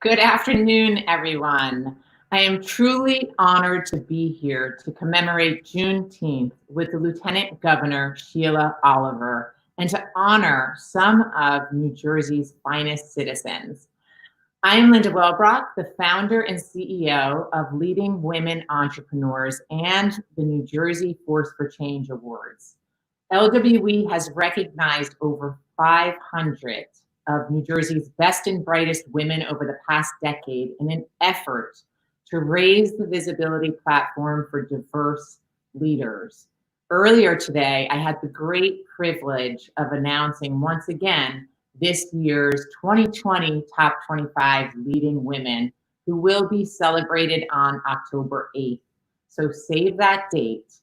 Good afternoon, everyone. I am truly honored to be here to commemorate Juneteenth with the Lieutenant Governor, Sheila Oliver, and to honor some of New Jersey's finest citizens. I am Linda Welbrock, the founder and CEO of Leading Women Entrepreneurs and the New Jersey Force for Change Awards. LWE has recognized over 500 of New Jersey's best and brightest women over the past decade in an effort to raise the visibility platform for diverse leaders. Earlier today, I had the great privilege of announcing once again this year's 2020 Top 25 Leading Women, who will be celebrated on October 8th. So save that date.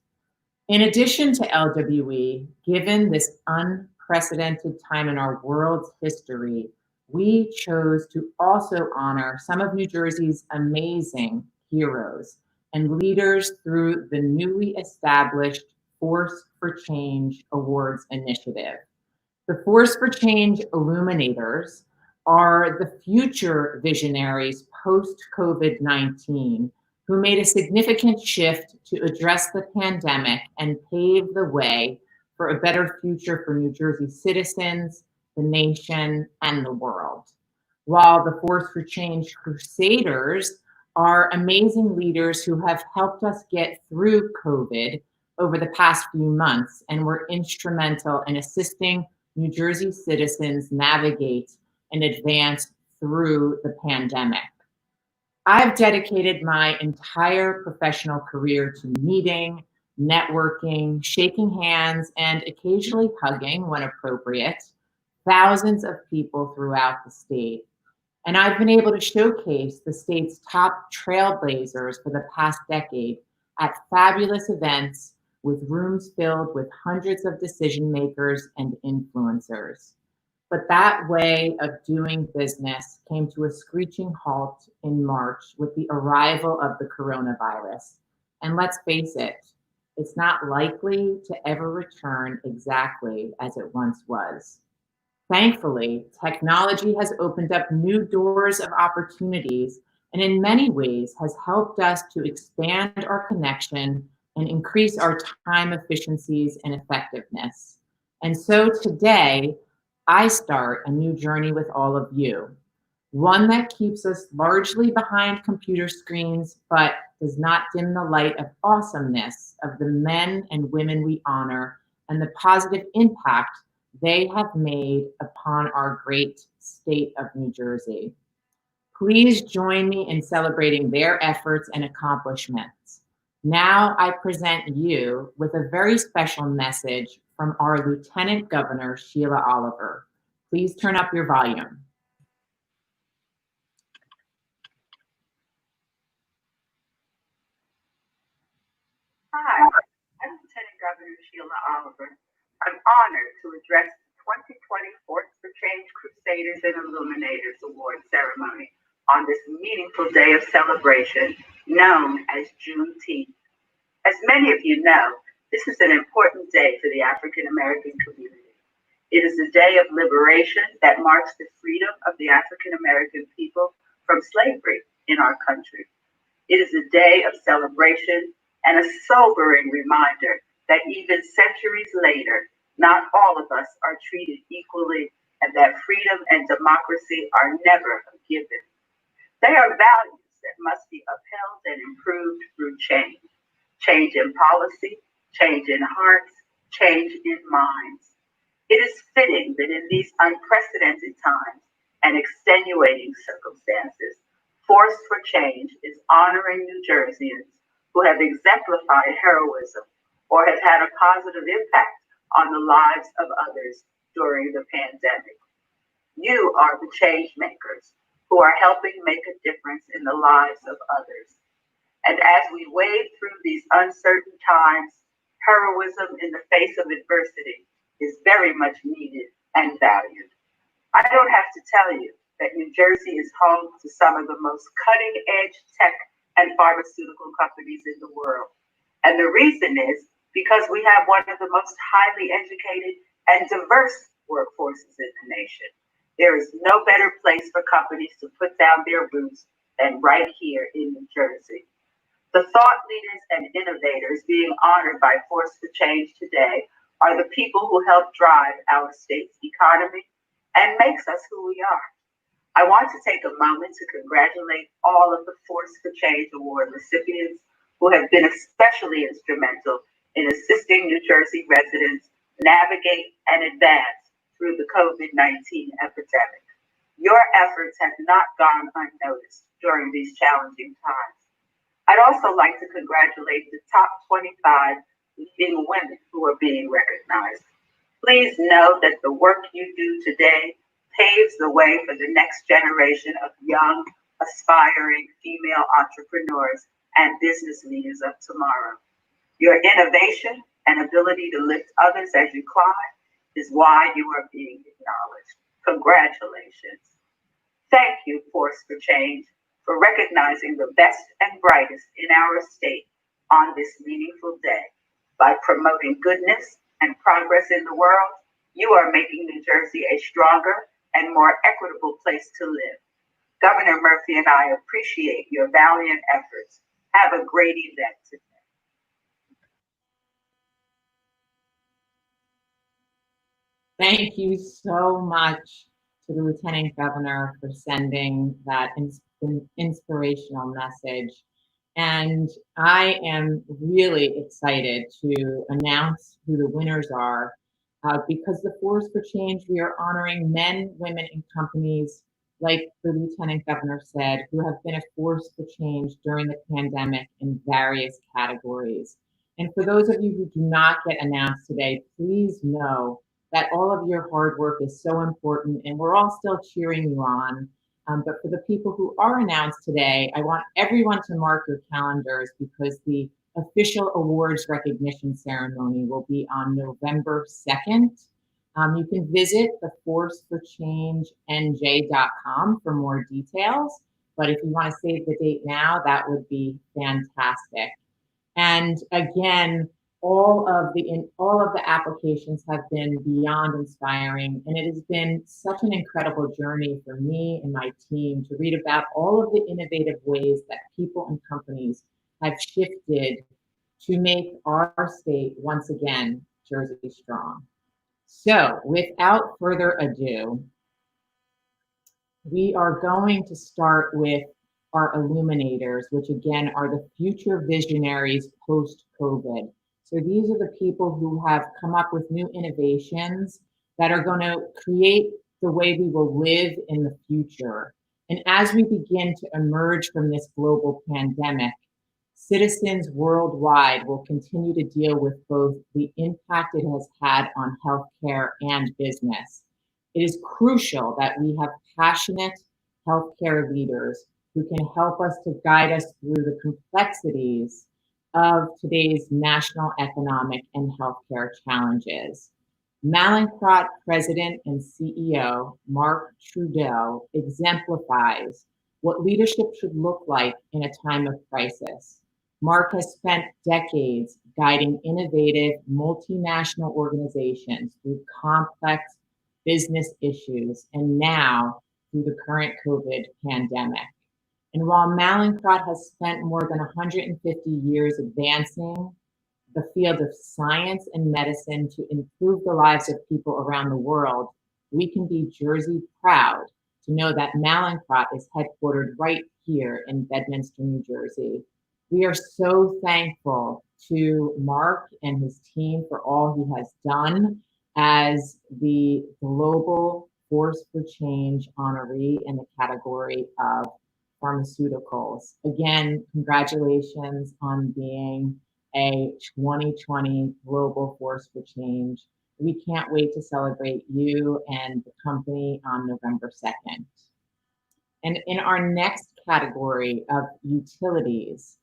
In addition to LWE, given this unprecedented time in our world's history, we chose to also honor some of New Jersey's amazing heroes and leaders through the newly established Force for Change Awards initiative. The Force for Change Illuminators are the future visionaries post-COVID-19 who made a significant shift to address the pandemic and pave the way for a better future for New Jersey citizens, the nation, and the world. While the Force for Change Crusaders are amazing leaders who have helped us get through COVID over the past few months and were instrumental in assisting New Jersey citizens navigate and advance through the pandemic. I've dedicated my entire professional career to meeting, networking, shaking hands, and occasionally hugging when appropriate, thousands of people throughout the state. And I've been able to showcase the state's top trailblazers for the past decade at fabulous events with rooms filled with hundreds of decision makers and influencers. But that way of doing business came to a screeching halt in March with the arrival of the coronavirus. And let's face it, it's not likely to ever return exactly as it once was. Thankfully, technology has opened up new doors of opportunities and in many ways has helped us to expand our connection and increase our time efficiencies and effectiveness. And so today, I start a new journey with all of you, one that keeps us largely behind computer screens, but does not dim the light of awesomeness of the men and women we honor and the positive impact they have made upon our great state of New Jersey. Please join me in celebrating their efforts and accomplishments. Now I present you with a very special message from our Lieutenant Governor, Sheila Oliver. Please turn up your volume. Hi, I'm Lieutenant Governor Sheila Oliver. I'm honored to address the 2020 Force for Change Crusaders and Illuminators Award ceremony on this meaningful day of celebration known as Juneteenth. As many of you know, this is an important day for the African American community. It is a day of liberation that marks the freedom of the African American people from slavery in our country. It is a day of celebration and a sobering reminder that even centuries later, not all of us are treated equally and that freedom and democracy are never a given. They are values that must be upheld and improved through change. Change in policy, change in hearts, change in minds. It is fitting that in these unprecedented times and extenuating circumstances, Force for Change is honoring New Jerseyans who have exemplified heroism or have had a positive impact on the lives of others during the pandemic. You are the change makers who are helping make a difference in the lives of others. And as we wade through these uncertain times, heroism in the face of adversity is very much needed and valued. I don't have to tell you that New Jersey is home to some of the most cutting edge tech and pharmaceutical companies in the world. And the reason is because we have one of the most highly educated and diverse workforces in the nation. There is no better place for companies to put down their roots than right here in New Jersey. The thought leaders and innovators being honored by Force for Change today are the people who help drive our state's economy and makes us who we are. I want to take a moment to congratulate all of the Force for Change Award recipients who have been especially instrumental in assisting New Jersey residents navigate and advance through the COVID-19 epidemic. Your efforts have not gone unnoticed during these challenging times. I'd also like to congratulate the top 25 leading women who are being recognized. Please know that the work you do today paves the way for the next generation of young, aspiring female entrepreneurs and business leaders of tomorrow. Your innovation and ability to lift others as you climb is why you are being acknowledged. Congratulations. Thank you, Force for Change, for recognizing the best and brightest in our state on this meaningful day. By promoting goodness and progress in the world, you are making New Jersey a stronger and more equitable place to live. Governor Murphy and I appreciate your valiant efforts. Have a great event today. Thank you so much to the Lieutenant Governor for sending that inspirational message. And I am really excited to announce who the winners are because the Force for Change, we are honoring men, women, and companies, like the Lieutenant Governor said, who have been a force for change during the pandemic in various categories. And for those of you who do not get announced today, please know that all of your hard work is so important and we're all still cheering you on. But for the people who are announced today, I want everyone to mark your calendars because the official awards recognition ceremony will be on November 2nd. You can visit theforceforchangenj.com for more details. But if you want to save the date now, that would be fantastic. And again, all of the applications have been beyond inspiring, and it has been such an incredible journey for me and my team to read about all of the innovative ways that people and companies have shifted to make our state once again Jersey strong. So, without further ado, we are going to start with our illuminators, which again are the future visionaries post-COVID. So these are the people who have come up with new innovations that are going to create the way we will live in the future. And as we begin to emerge from this global pandemic, citizens worldwide will continue to deal with both the impact it has had on healthcare and business. It is crucial that we have passionate healthcare leaders who can help us to guide us through the complexities of today's national economic and healthcare challenges. Mallinckrodt President and CEO Mark Trudeau exemplifies what leadership should look like in a time of crisis. Mark has spent decades guiding innovative multinational organizations through complex business issues and now through the current COVID pandemic. And while Mallinckrodt has spent more than 150 years advancing the field of science and medicine to improve the lives of people around the world, we can be Jersey proud to know that Mallinckrodt is headquartered right here in Bedminster, New Jersey. We are so thankful to Mark and his team for all he has done as the Global Force for Change honoree in the category of pharmaceuticals. Again, congratulations on being a 2020 Global Force for Change. We can't wait to celebrate you and the company on November 2nd. And in our next category of utilities,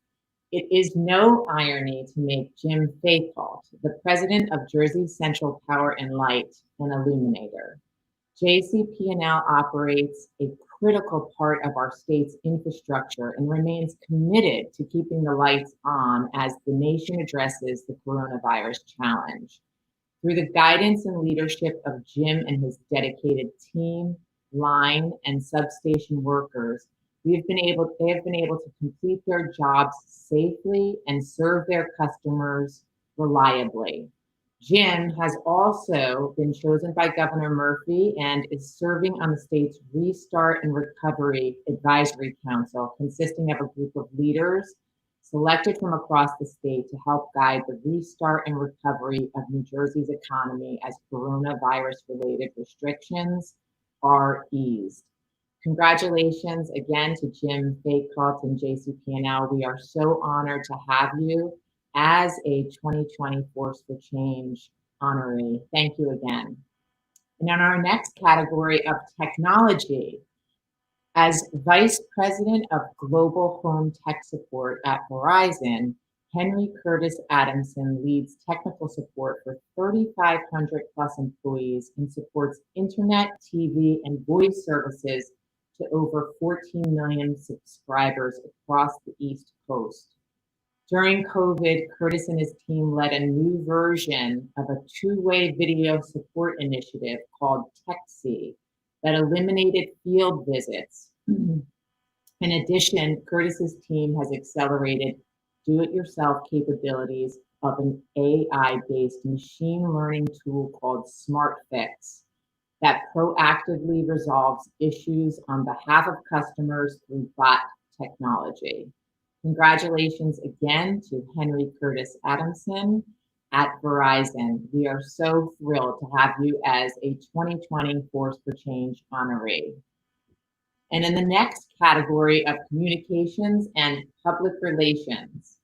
it is no irony to make Jim Faithalt, the president of Jersey Central Power and Light, an illuminator. JCP&L operates a critical part of our state's infrastructure and remains committed to keeping the lights on as the nation addresses the coronavirus challenge. Through the guidance and leadership of Jim and his dedicated team, line, and substation workers, they have been able to complete their jobs safely and serve their customers reliably. Jim has also been chosen by Governor Murphy and is serving on the state's Restart and Recovery Advisory Council, consisting of a group of leaders selected from across the state to help guide the restart and recovery of New Jersey's economy as coronavirus-related restrictions are eased. Congratulations again to Jim Faycott and JCP&L. We are so honored to have you as a 2020 Force for Change honoree. Thank you again. And in our next category of technology, as Vice President of Global Home Tech Support at Verizon, Henry Curtis Adamson leads technical support for 3,500 plus employees and supports internet, TV, and voice services to over 14 million subscribers across the East Coast. During COVID, Curtis and his team led a new version of a two-way video support initiative called TechC that eliminated field visits. In addition, Curtis's team has accelerated do-it-yourself capabilities of an AI-based machine learning tool called SmartFix that proactively resolves issues on behalf of customers through bot technology. Congratulations again to Henry Curtis Adamson at Verizon. We are so thrilled to have you as a 2020 Force for Change honoree. And in the next category of communications and public relations,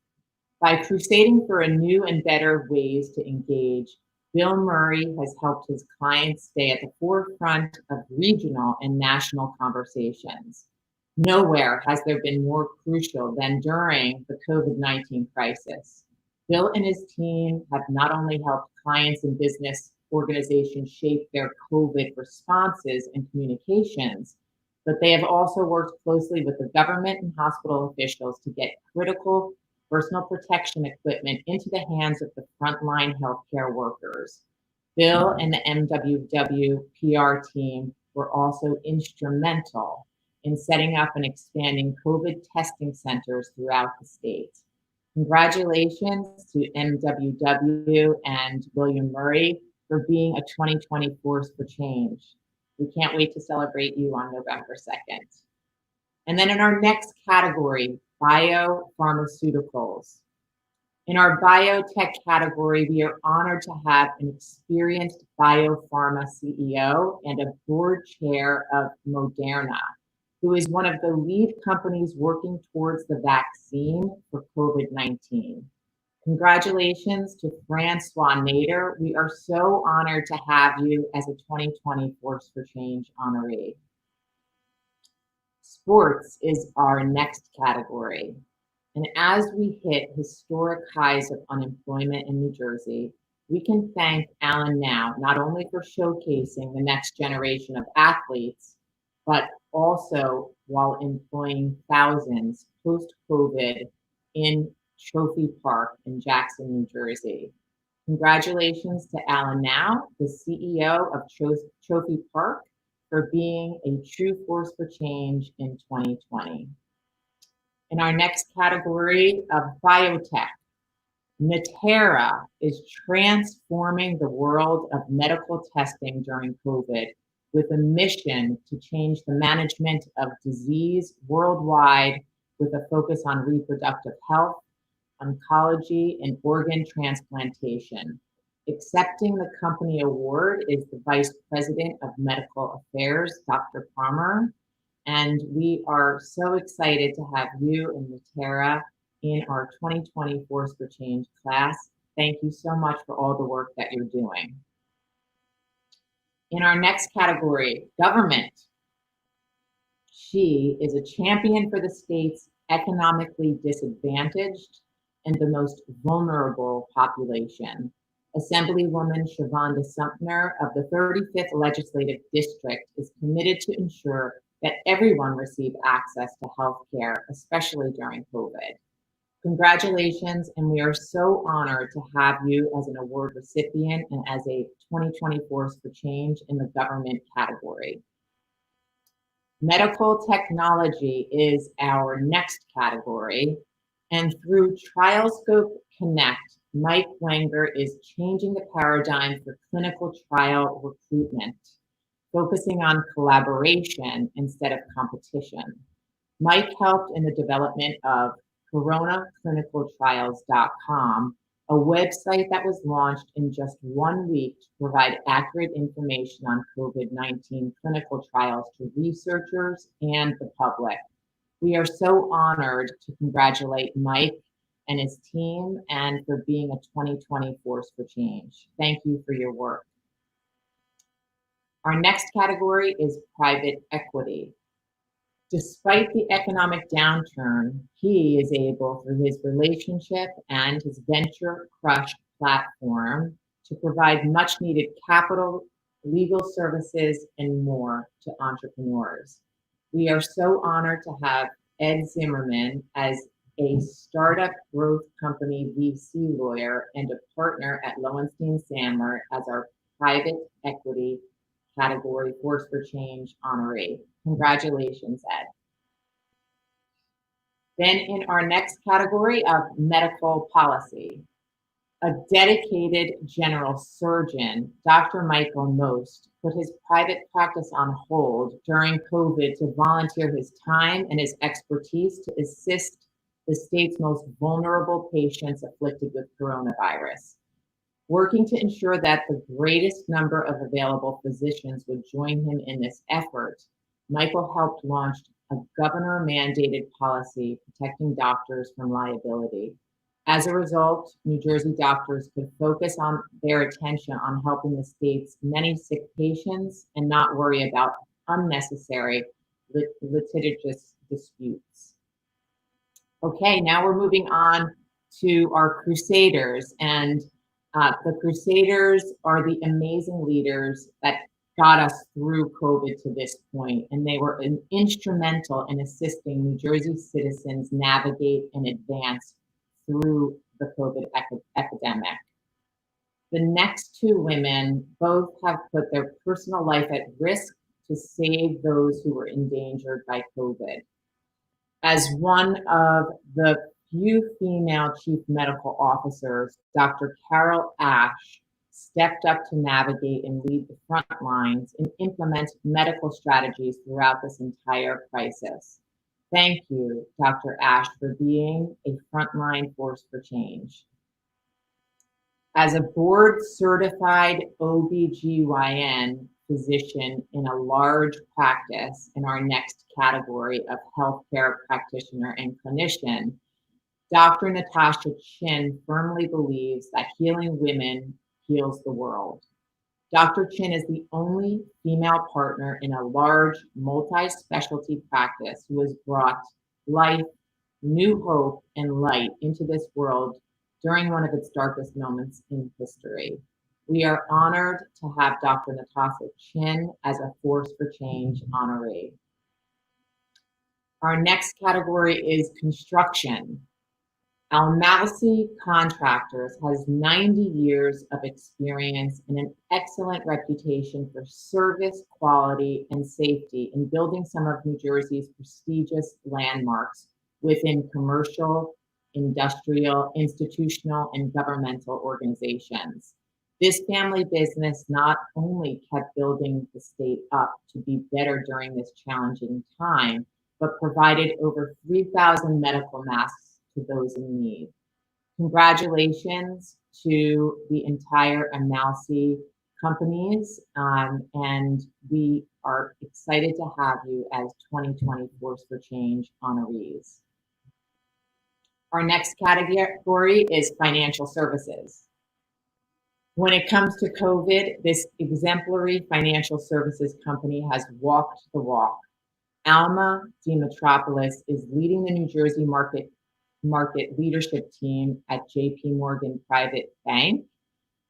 by crusading for a new and better ways to engage, Bill Murray has helped his clients stay at the forefront of regional and national conversations. Nowhere has there been more crucial than during the COVID-19 crisis. Bill and his team have not only helped clients and business organizations shape their COVID responses and communications, but they have also worked closely with the government and hospital officials to get critical personal protection equipment into the hands of the frontline healthcare workers. Bill and the MWW PR team were also instrumental in setting up and expanding COVID testing centers throughout the state. Congratulations to MWW and William Murray for being a 2020 Force for Change. We can't wait to celebrate you on November 2nd. And then in our next category, biopharmaceuticals. In our biotech category, we are honored to have an experienced biopharma CEO and a board chair of Moderna, who is one of the lead companies working towards the vaccine for COVID-19. Congratulations to Francois Nader. We are so honored to have you as a 2020 Force for Change honoree. Sports is our next category. And as we hit historic highs of unemployment in New Jersey, we can thank Alan Now, not only for showcasing the next generation of athletes, but also while employing thousands post-COVID in Trophy Park in Jackson, New Jersey. Congratulations to Alan Now, the CEO of Trophy Park, for being a true force for change in 2020. In our next category of biotech, Natera is transforming the world of medical testing during COVID with a mission to change the management of disease worldwide with a focus on reproductive health, oncology, and organ transplantation. Accepting the company award is the Vice President of Medical Affairs, Dr. Palmer, and we are so excited to have you and Natera in our 2020 Force for Change class. Thank you so much for all the work that you're doing. In our next category, government. She is a champion for the state's economically disadvantaged and the most vulnerable population. Assemblywoman Shavonda Sumner of the 35th Legislative District is committed to ensure that everyone receive access to health care, especially during COVID. Congratulations, and we are so honored to have you as an award recipient and as a 2020 Force for Change in the government category. Medical technology is our next category, and through TrialScope Connect, Mike Wenger is changing the paradigm for clinical trial recruitment, focusing on collaboration instead of competition. Mike helped in the development of coronaclinicaltrials.com, a website that was launched in just 1 week to provide accurate information on COVID-19 clinical trials to researchers and the public. We are so honored to congratulate Mike and his team and for being a 2020 force for change. Thank you for your work. Our next category is private equity. Despite the economic downturn, he is able, through his relationship and his Venture Crush platform, to provide much needed capital, legal services, and more to entrepreneurs. We are so honored to have Ed Zimmerman as a startup growth company VC lawyer and a partner at Lowenstein Sandler as our private equity category Force for Change honoree. Congratulations, Ed. Then in our next category of medical policy, a dedicated general surgeon, Dr. Michael Most, put his private practice on hold during COVID to volunteer his time and his expertise to assist the state's most vulnerable patients afflicted with coronavirus. Working to ensure that the greatest number of available physicians would join him in this effort, Michael helped launch a governor-mandated policy protecting doctors from liability. As a result, New Jersey doctors could focus on their attention on helping the state's many sick patients and not worry about unnecessary litigious disputes. Okay, now we're moving on to our Crusaders, and the Crusaders are the amazing leaders that got us through COVID to this point, and they were instrumental in assisting New Jersey citizens navigate and advance through the COVID epidemic. The next two women both have put their personal life at risk to save those who were endangered by COVID. As one of the few female chief medical officers, Dr. Carol Ash stepped up to navigate and lead the front lines and implement medical strategies throughout this entire crisis. Thank you, Dr. Ash, for being a frontline force for change. As a board-certified OBGYN physician in a large practice in our next category of healthcare practitioner and clinician, Dr. Natasha Chin firmly believes that healing women heals the world. Dr. Chin is the only female partner in a large multi-specialty practice who has brought life, new hope, and light into this world during one of its darkest moments in history. We are honored to have Dr. Natasha Chin as a Force for Change honoree. Our next category is construction. Almalsi Contractors has 90 years of experience and an excellent reputation for service, quality, and safety in building some of New Jersey's prestigious landmarks within commercial, industrial, institutional, and governmental organizations. This family business not only kept building the state up to be better during this challenging time, but provided over 3,000 medical masks to those in need. Congratulations to the entire Almalsi companies, and we are excited to have you as 2020 Force for Change honorees. Our next category is financial services. When it comes to COVID, this exemplary financial services company has walked the walk. Alma Dimitropoulos is leading the New Jersey market leadership team at JP Morgan Private Bank.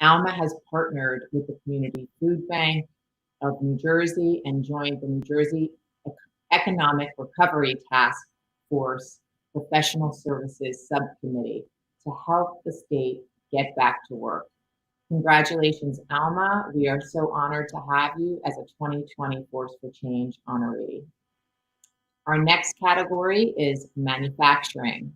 Alma has partnered with the Community Food Bank of New Jersey and joined the New Jersey Economic Recovery Task Force Professional Services Subcommittee to help the state get back to work. Congratulations, Alma. We are so honored to have you as a 2020 Force for Change honoree. Our next category is manufacturing.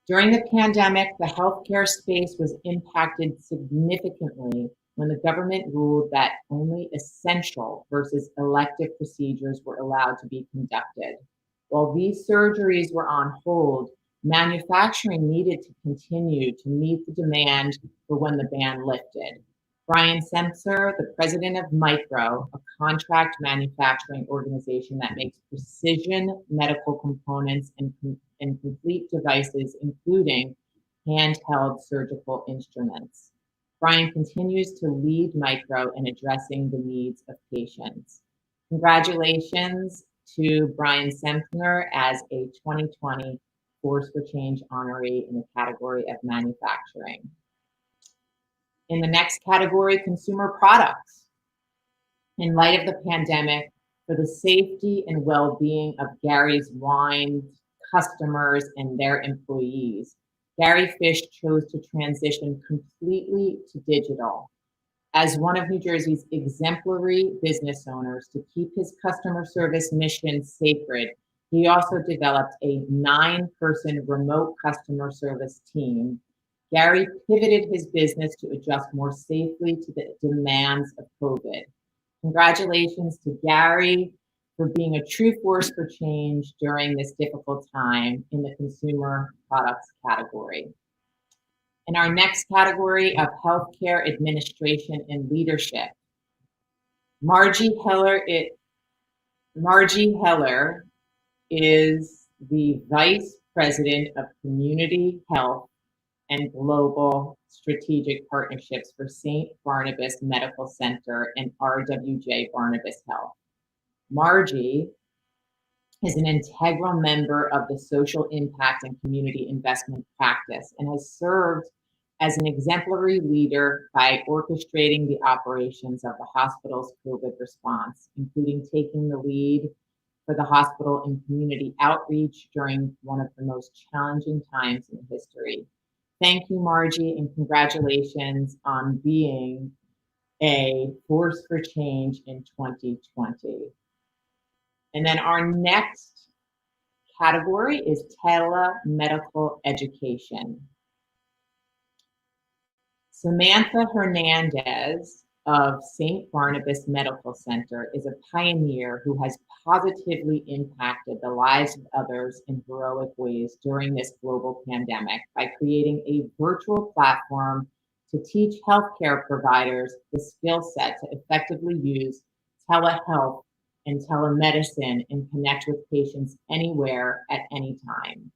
During the pandemic, the healthcare space was impacted significantly when the government ruled that only essential versus elective procedures were allowed to be conducted. While these surgeries were on hold, manufacturing needed to continue to meet the demand for when the ban lifted. Brian Semser, the president of Micro, a contract manufacturing organization that makes precision medical components and complete devices, including handheld surgical instruments. Brian continues to lead Micro in addressing the needs of patients. Congratulations to Brian Semser as a 2020 Force for Change honoree in the category of manufacturing. In the next category, consumer products. In light of the pandemic, for the safety and well-being of Gary's Wine customers and their employees, Gary Fish chose to transition completely to digital. As one of New Jersey's exemplary business owners to keep his customer service mission sacred, he also developed a 9-person remote customer service team. Gary pivoted his business to adjust more safely to the demands of COVID. Congratulations to Gary for being a true force for change during this difficult time in the consumer products category. In our next category of healthcare administration and leadership, Margie Heller is the Vice President of Community Health and Global Strategic Partnerships for St. Barnabas Medical Center and RWJ Barnabas Health. Margie is an integral member of the social impact and community investment practice and has served as an exemplary leader by orchestrating the operations of the hospital's COVID response, including taking the lead for the hospital in community outreach during one of the most challenging times in history. Thank you, Margie, and congratulations on being a force for change in 2020. And then our next category is telemedical education. Samantha Hernandez of St. Barnabas Medical Center is a pioneer who has positively impacted the lives of others in heroic ways during this global pandemic by creating a virtual platform to teach healthcare providers the skill set to effectively use telehealth and telemedicine and connect with patients anywhere at any time.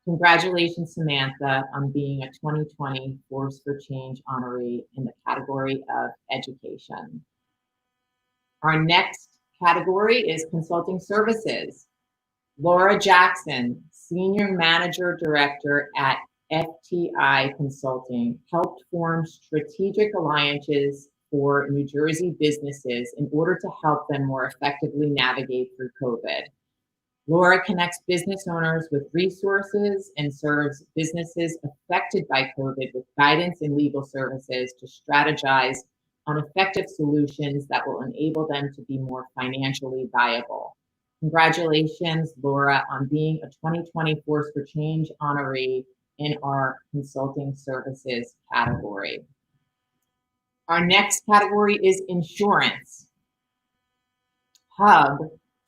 Congratulations, Samantha, on being a 2020 Force for Change honoree in the category of education. Our next category is consulting services. Laura Jackson, Senior Manager Director at FTI Consulting, helped form strategic alliances for New Jersey businesses in order to help them more effectively navigate through COVID. Laura connects business owners with resources and serves businesses affected by COVID with guidance and legal services to strategize on effective solutions that will enable them to be more financially viable. Congratulations, Laura, on being a 2020 Force for Change honoree in our consulting services category. Our next category is insurance. Hub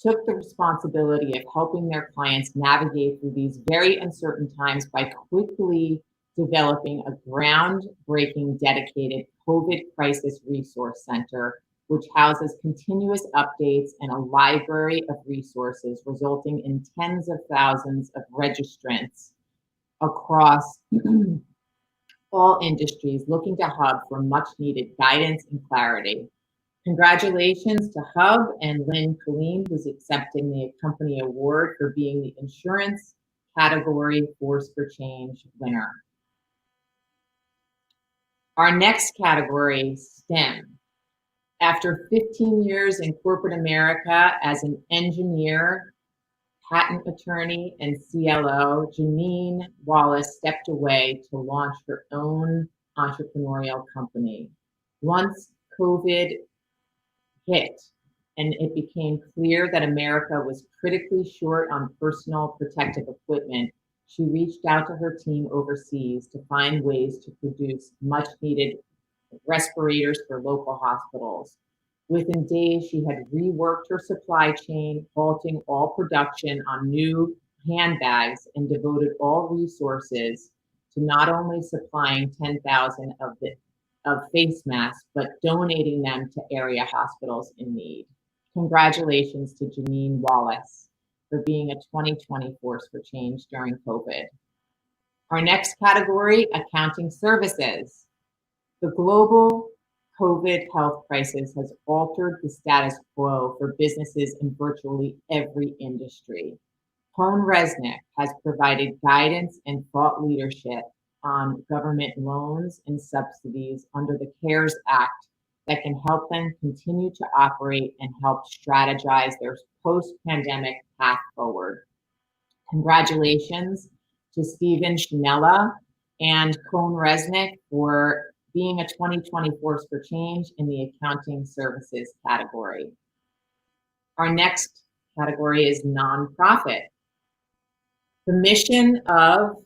took the responsibility of helping their clients navigate through these very uncertain times by quickly developing a groundbreaking dedicated COVID crisis resource center, which houses continuous updates and a library of resources, resulting in tens of thousands of registrants across all industries looking to Hub for much needed guidance and clarity. Congratulations to Hub and Lynn Colleen, who's accepting the company award for being the insurance category Force for Change winner. Our next category, STEM. After 15 years in corporate America as an engineer, patent attorney, and CLO, Janine Wallace stepped away to launch her own entrepreneurial company. Once COVID hit, and it became clear that America was critically short on personal protective equipment, she reached out to her team overseas to find ways to produce much needed respirators for local hospitals. Within days, she had reworked her supply chain, halting all production on new handbags, and devoted all resources to not only supplying 10,000 of face masks, but donating them to area hospitals in need. Congratulations to Janine Wallace for being a 2020 force for change during COVID. Our next category, accounting services. The global COVID health crisis has altered the status quo for businesses in virtually every industry. Hone Resnick has provided guidance and thought leadership on government loans and subsidies under the CARES Act that can help them continue to operate and help strategize their post-pandemic path forward. Congratulations to Stephen Schinella and Cone Resnick for being a 2020 force for change in the accounting services category. Our next category is nonprofit. The mission of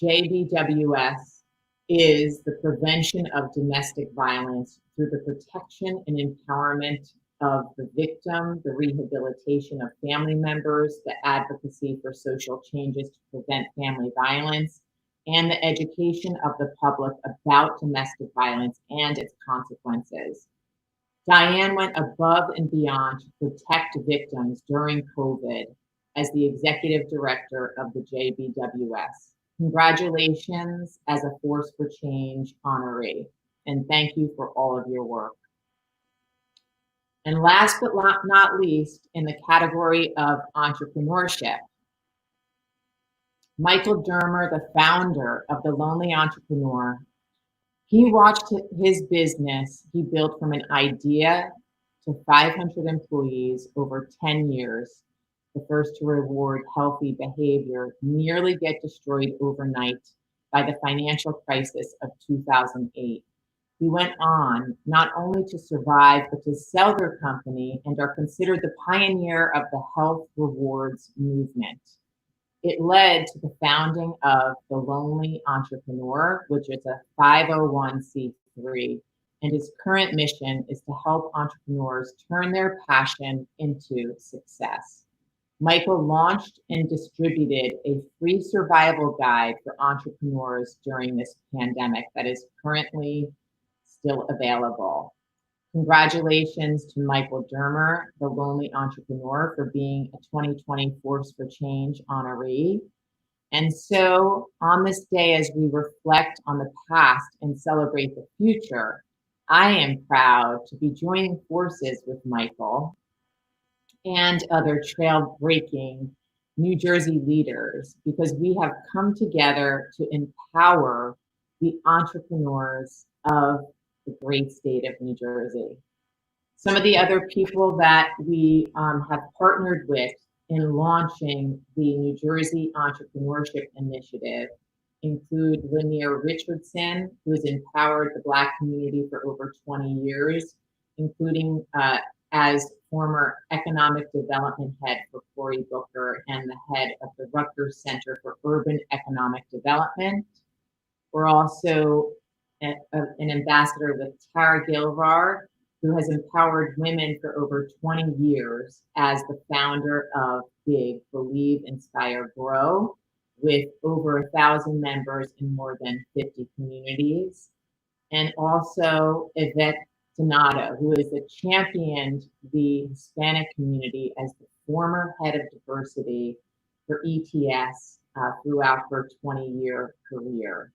JBWS is the prevention of domestic violence through the protection and empowerment of the victim, the rehabilitation of family members, the advocacy for social changes to prevent family violence, and the education of the public about domestic violence and its consequences. Diane went above and beyond to protect victims during COVID as the executive director of the JBWS. Congratulations as a Force for Change honoree, and thank you for all of your work. And last but not least, in the category of entrepreneurship, Michael Dermer, the founder of The Lonely Entrepreneur, he watched his business he built from an idea to 500 employees over 10 years, the first to reward healthy behavior, nearly get destroyed overnight by the financial crisis of 2008. He went on not only to survive, but to sell their company and are considered the pioneer of the health rewards movement. It led to the founding of The Lonely Entrepreneur, which is a 501c3, and his current mission is to help entrepreneurs turn their passion into success. Michael launched and distributed a free survival guide for entrepreneurs during this pandemic that is currently still available. Congratulations to Michael Dermer, the Lonely Entrepreneur, for being a 2020 Force for Change honoree. And so on this day, as we reflect on the past and celebrate the future, I am proud to be joining forces with Michael and other trail-breaking New Jersey leaders, because we have come together to empower the entrepreneurs of the great state of New Jersey. Some of the other people that we have partnered with in launching the New Jersey Entrepreneurship Initiative include Lanier Richardson, who has empowered the Black community for over 20 years, including as former economic development head for Cory Booker and the head of the Rutgers Center for Urban Economic Development. We're also an ambassador with Tara Gilvar, who has empowered women for over 20 years as the founder of Big, Believe, Inspire, Grow, with over 1,000 members in more than 50 communities. And also Yvette Donato, who has championed the Hispanic community as the former head of diversity for ETS throughout her 20-year career.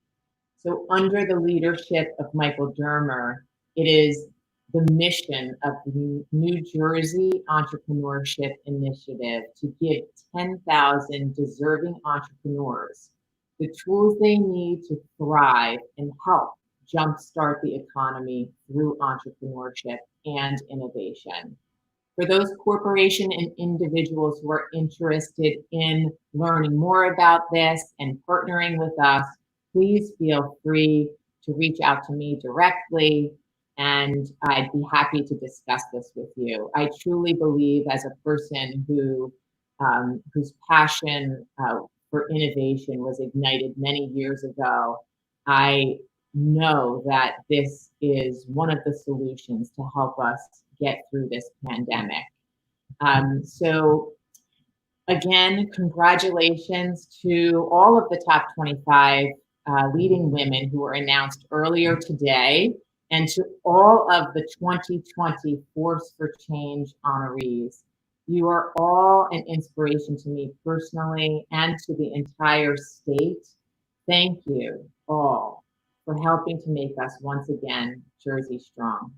So under the leadership of Michael Dermer, it is the mission of the New Jersey Entrepreneurship Initiative to give 10,000 deserving entrepreneurs the tools they need to thrive and help jumpstart the economy through entrepreneurship and innovation. For those corporations and individuals who are interested in learning more about this and partnering with us, please feel free to reach out to me directly. and I'd be happy to discuss this with you. I truly believe, as a person whose passion for innovation was ignited many years ago, I know that this is one of the solutions to help us get through this pandemic. So again, congratulations to all of the top 25 leading women who were announced earlier today, and to all of the 2020 Force for Change honorees. You are all an inspiration to me personally and to the entire state. Thank you all for helping to make us once again Jersey strong.